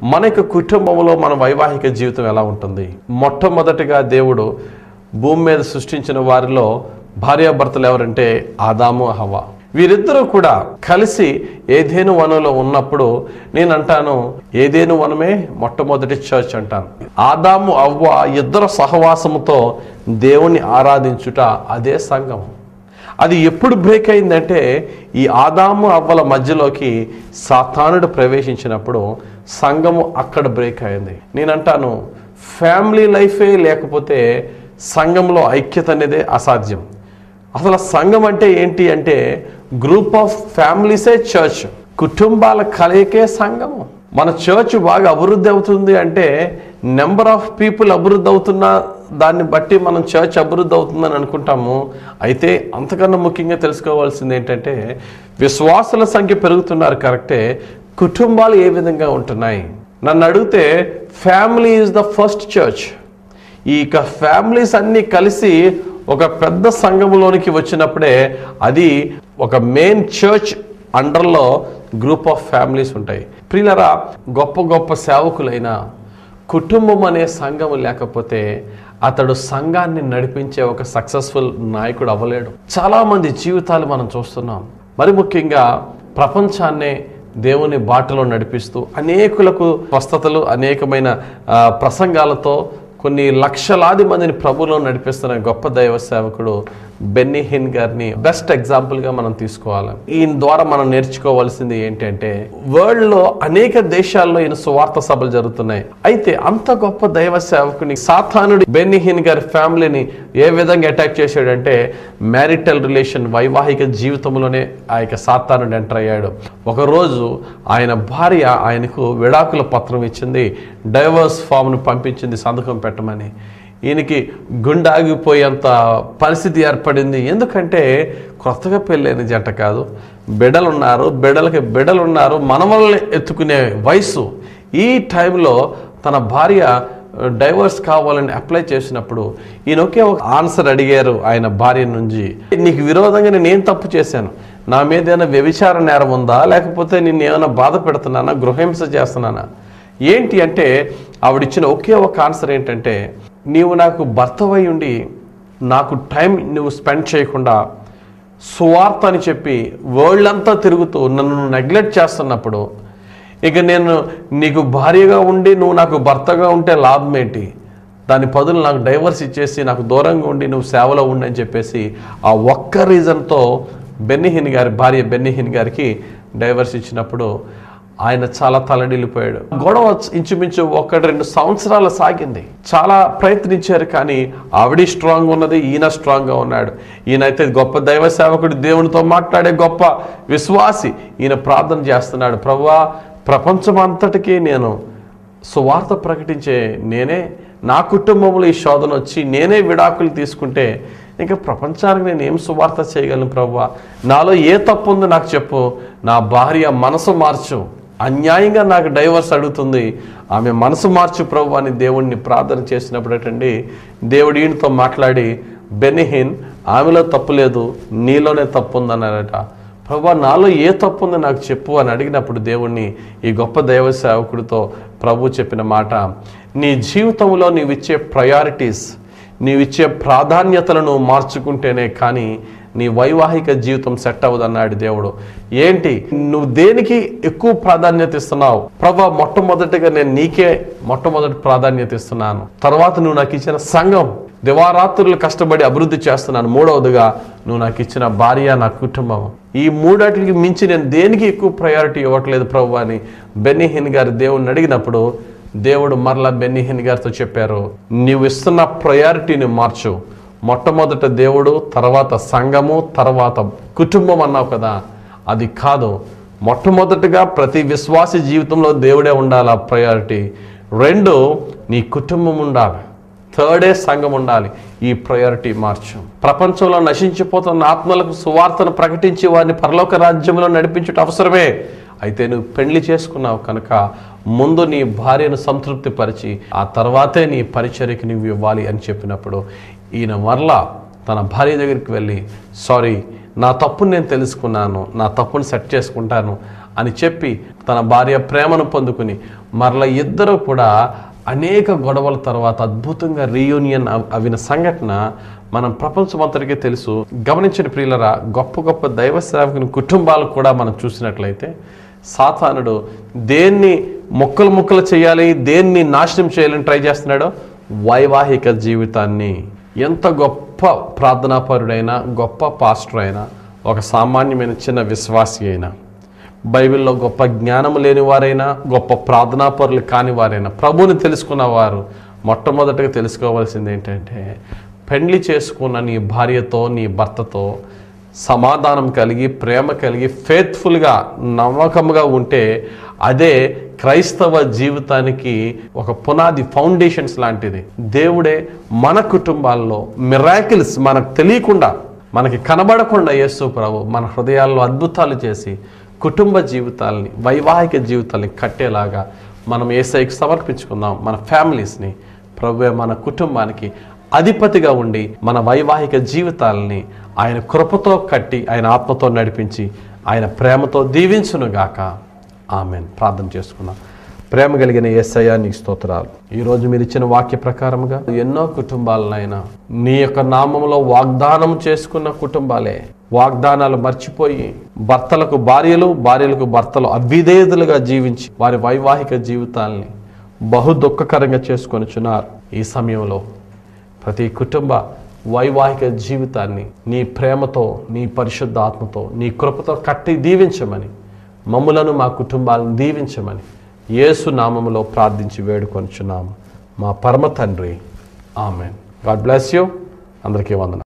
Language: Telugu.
మన యొక్క కుటుంబంలో మన వైవాహిక జీవితం ఎలా ఉంటుంది? మొట్టమొదటిగా దేవుడు భూమి మీద సృష్టించిన వారిలో భార్యాభర్తలు ఎవరంటే ఆదాము హవ్వ. వీరిద్దరూ కూడా కలిసి ఏదెను వనంలో ఉన్నప్పుడు నేను అంటాను ఏదెను వనమే మొట్టమొదటి చర్చ్ అంటాను. ఆదాము హవ్వ ఇద్దరు సహవాసముతో దేవుణ్ణి ఆరాధించుట అదే సంఘం. అది ఎప్పుడు బ్రేక్ అయిందంటే ఈ ఆదాము హవ్వల మధ్యలోకి సాతానుడు ప్రవేశించినప్పుడు సంఘము అక్కడ బ్రేక్ అయింది. నేను అంటాను ఫ్యామిలీ లైఫే లేకపోతే సంఘంలో ఐక్యత అనేదే అసాధ్యం. అసలు సంఘం అంటే ఏంటి అంటే గ్రూప్ ఆఫ్ ఫ్యామిలీసే చర్చ్. కుటుంబాల కలయికే సంఘము. మన చర్చ్ బాగా అభివృద్ధి అవుతుంది అంటే నెంబర్ ఆఫ్ పీపుల్ అభివృద్ధి అవుతున్న దాన్ని బట్టి మనం చర్చ్ అభివృద్ధి అవుతుందని అనుకుంటాము. అయితే అంతకన్నా ముఖ్యంగా తెలుసుకోవాల్సింది ఏంటంటే విశ్వాసుల సంఖ్య పెరుగుతున్నారు కరెక్టే, కుటుంబాలు ఏ విధంగా ఉంటున్నాయి. నన్ను అడిగితే family is the first church. ఈ ఫ్యామిలీస్ అన్నీ కలిసి ఒక పెద్ద సంఘంలోనికి వచ్చినప్పుడే అది ఒక మెయిన్ చర్చ్ అండర్లో గ్రూప్ ఆఫ్ ఫ్యామిలీస్ ఉంటాయి. ప్రియులారా, గొప్ప గొప్ప సేవకులైన కుటుంబం అనే సంఘం లేకపోతే అతడు సంఘాన్ని నడిపించే ఒక సక్సెస్ఫుల్ నాయకుడు అవ్వలేడు. చాలామంది జీవితాలు మనం చూస్తున్నాం. మరి ముఖ్యంగా ప్రపంచాన్నే దేవుని బాటలో నడిపిస్తూ అనేకులకు స్వస్థతలు, అనేకమైన ప్రసంగాలతో కొన్ని లక్షలాది మందిని ప్రభువులో నడిపిస్తున్న గొప్ప దైవ సేవకుడు బెన్నీ హిన్ గారిని బెస్ట్ ఎగ్జాంపుల్గా మనం తీసుకోవాలి. ఈయన ద్వారా మనం నేర్చుకోవాల్సింది ఏంటంటే వరల్డ్లో అనేక దేశాల్లో ఈయన సువార్త సభలు జరుగుతున్నాయి. అయితే అంత గొప్ప దైవ సేవకుని సాతానుడు బెన్నీ హిన్ గారి ఫ్యామిలీని ఏ విధంగా అటాక్ చేశాడంటే మ్యారిటల్ రిలేషన్, వైవాహిక జీవితంలోనే ఆ యొక్క సాతానుడు ఎంటర్ అయ్యాడు. ఒకరోజు ఆయన భార్య ఆయనకు విడాకుల పత్రం ఇచ్చింది, డైవర్స్ ఫామ్ను పంపించింది సంతకం పెట్టమని. ఈయనకి గుండె ఆగిపోయేంత పరిస్థితి ఏర్పడింది. ఎందుకంటే కొత్తగా పెళ్ళైన జంట కాదు, బిడ్డలున్నారు, మనవల్ని ఎత్తుకునే వయసు. ఈ టైంలో తన భార్య డైవర్స్ కావాలని అప్లై చేసినప్పుడు ఈయన ఒకే ఒక ఆన్సర్ అడిగారు ఆయన భార్య నుంచి, నీకు విరోధంగా నేను ఏం తప్పు చేశాను? నా మీద ఏమైనా వ్యభిచార నేరం ఉందా, లేకపోతే నిన్ను ఏమైనా బాధ పెడుతున్నానా, గృహహింస చేస్తున్నానా? ఏంటి అంటే ఆవిడిచ్చిన ఒకే ఒక ఆన్సర్ ఏంటంటే, నీవు నాకు భర్తవై ఉండి నాకు టైం నువ్వు స్పెండ్ చేయకుండా సువార్త అని చెప్పి వరల్డ్ అంతా తిరుగుతూ నన్ను నెగ్లెక్ట్ చేస్తున్నప్పుడు ఇక నేను నీకు భార్యగా ఉండి నువ్వు నాకు భర్తగా ఉంటే లాభం ఏంటి? దాని బదులు నాకు డైవర్స్ ఇచ్చేసి నాకు దూరంగా ఉండి నువ్వు సేవలో ఉండి అని చెప్పేసి ఆ ఒక్క రీజన్తో బెన్నీ హిన్ గారి భార్య బెన్నీ హిన్ గారికి డైవర్స్ ఇచ్చినప్పుడు ఆయన చాలా తలడిల్లిపోయాడు. గొడవ ఇంచుమించు 1-2 సంవత్సరాలు సాగింది. చాలా ప్రయత్నించారు, కానీ ఆవిడ స్ట్రాంగ్ ఉన్నది, ఈయన స్ట్రాంగ్గా ఉన్నాడు. ఈయనైతే గొప్ప దైవ సేవకుడు, దేవునితో మాట్లాడే గొప్ప విశ్వాసి. ఈయన ప్రార్థన చేస్తున్నాడు, ప్రభువా ప్రపంచం అంతటికీ నేను సువార్త ప్రకటించే నేనే, నా కుటుంబంలో ఈ శోధన వచ్చి నేనే విడాకులు తీసుకుంటే ఇంకా ప్రపంచానికి నేను ఏం సువార్త చేయగలను ప్రభువా? నాలో ఏ తప్పు ఉందో నాకు చెప్పు. నా భార్య మనసు మార్చు, అన్యాయంగా నాకు డైవర్స్ అడుగుతుంది, ఆమె మనసు మార్చు ప్రభు అని దేవుడిని ప్రార్థన చేసినప్పుడటండి దేవుడు ఈయనతో మాట్లాడి, బెన్నీ హిన్ ఆమెలో తప్పు లేదు, నీలోనే తప్పు ఉందన్నారట. ప్రభు నాలో ఏ తప్పు ఉందో నాకు చెప్పు అని అడిగినప్పుడు దేవుణ్ణి ఈ గొప్ప దైవ సేవకుడితో ప్రభు చెప్పిన మాట, నీ జీవితంలో నీవిచ్చే ప్రయారిటీస్, నీవిచ్చే ప్రాధాన్యతలను మార్చుకుంటేనే కానీ నీ వైవాహిక జీవితం సెట్ అవ్వదన్నాడు దేవుడు. ఏంటి నువ్వు దేనికి ఎక్కువ ప్రాధాన్యత ఇస్తున్నావు? ప్రభా మొట్టమొదటిగా నేను నీకే మొట్టమొదటి ప్రాధాన్యత ఇస్తున్నాను, తర్వాత నువ్వు నాకు ఇచ్చిన సంఘం, దివారాత్రులు కష్టపడి అభివృద్ధి చేస్తున్నాను, మూడవదిగా నువ్వు నాకు ఇచ్చిన భార్య, నా కుటుంబం. ఈ మూడాటికి మించి నేను దేనికి ఎక్కువ ప్రయారిటీ ఇవ్వట్లేదు ప్రభు అని బెన్నీ హిన్ గారు దేవుడిని అడిగినప్పుడు దేవుడు మరలా బెన్నీ హిన్ గారితో చెప్పారు, నీవు ఇస్తున్న ప్రయారిటీని మార్చు. మొట్టమొదట దేవుడు, తర్వాత సంఘము, తర్వాత కుటుంబం అన్నావు కదా, అది కాదు. మొట్టమొదటిగా ప్రతి విశ్వాసి జీవితంలో దేవుడే ఉండాలి ఆ ప్రయారిటీ. 2 నీ కుటుంబం ఉండాలి, 3 సంఘం ఉండాలి. ఈ ప్రయారిటీ మార్చు. ప్రపంచంలో నశించిపోతున్న ఆత్మలకు సువార్తను ప్రకటించి వారిని పరలోక రాజ్యంలో నడిపించుట అవసరమే. అయితే నువ్వు పెళ్లి చేసుకున్నావు కనుక ముందు నీ భార్యను సంతృప్తి పరిచి ఆ తర్వాతే నీ పరిచర్యకి నువ్వు ఇవ్వాలి అని చెప్పినప్పుడు ఈయన మరలా తన భార్య దగ్గరికి వెళ్ళి, సారీ నా తప్పును నేను తెలుసుకున్నాను, నా తప్పును సెట్ చేసుకుంటాను అని చెప్పి తన భార్య ప్రేమను పొందుకుని మరలా ఇద్దరు కూడా అనేక గొడవల తర్వాత అద్భుతంగా రీయూనియన్ అవిన సంఘటన మనం ప్రపంచమంతటికీ తెలుసు. గమనించిన ప్రియులరా, గొప్ప గొప్ప దైవ సేవకుని కుటుంబాలు కూడా మనం చూసినట్లయితే సాతానుడు దేన్ని ముక్కలు చేయాలి, దేన్ని నాశనం చేయాలని ట్రై చేస్తున్నాడో వైవాహిక జీవితాన్ని. ఎంత గొప్ప ప్రార్థనాపరుడైనా, గొప్ప పాస్టర్ అయినా, ఒక సామాన్యమైన చిన్న విశ్వాసి అయినా, బైబిల్లో గొప్ప జ్ఞానం లేని వారైనా, గొప్ప ప్రార్థనాపరులు కాని వారైనా, ప్రభువుని తెలుసుకున్న వారు మొట్టమొదటిగా తెలుసుకోవాల్సింది ఏంటంటే, పెండ్లి చేసుకున్న నీ భార్యతో, నీ భర్తతో సమాధానం కలిగి, ప్రేమ కలిగి, ఫేత్ఫుల్గా, నమ్మకంగా ఉంటే అదే క్రైస్తవ జీవితానికి ఒక పునాది, ఫౌండేషన్స్ లాంటిది. దేవుడే మన కుటుంబాల్లో మిరాకిల్స్ మనకు తెలియకుండా, మనకి కనబడకుండా యేసు ప్రభు మన హృదయాల్లో అద్భుతాలు చేసి కుటుంబ జీవితాలని, వైవాహిక జీవితాలని కట్టేలాగా మనం యేసయ్యకి సమర్పించుకుందాం. మన ఫ్యామిలీస్ని ప్రభువే మన కుటుంబానికి అధిపతిగా ఉండి మన వైవాహిక జీవితాలని ఆయన కృపతో కట్టి, ఆయన ఆత్మతో నడిపించి, ఆయన ప్రేమతో దీవించునుగాక. ఆమెన్. ప్రార్థన చేసుకున్నాం. ప్రేమ కలిగిన యేసయ్యా నీకు స్తోత్రాలు. ఈరోజు మీరు ఇచ్చిన వాక్య ప్రకారముగా ఎన్నో కుటుంబాలనైనా నీ యొక్క నామంలో వాగ్దానం చేసుకున్న కుటుంబాలే వాగ్దానాలు మర్చిపోయి భర్తలకు భార్యలు, భార్యలకు భర్తలు అవిధేయులుగా జీవించి వారి వైవాహిక జీవితాల్ని బహు దుఃఖకరంగా చేసుకొనిచున్నారు. ఈ సమయంలో ప్రతి కుటుంబ వైవాహిక జీవితాన్ని నీ ప్రేమతో, నీ పరిశుద్ధ ఆత్మతో, నీ కృపతో కట్టి దీవించమని, మమ్ములను మా కుటుంబాలను దీవించమని యేసు నామములో ప్రార్థించి వేడుకొనిచున్నాము మా పరమ తండ్రి. ఆమెన్. God bless you. అందరికీ వందనాలు.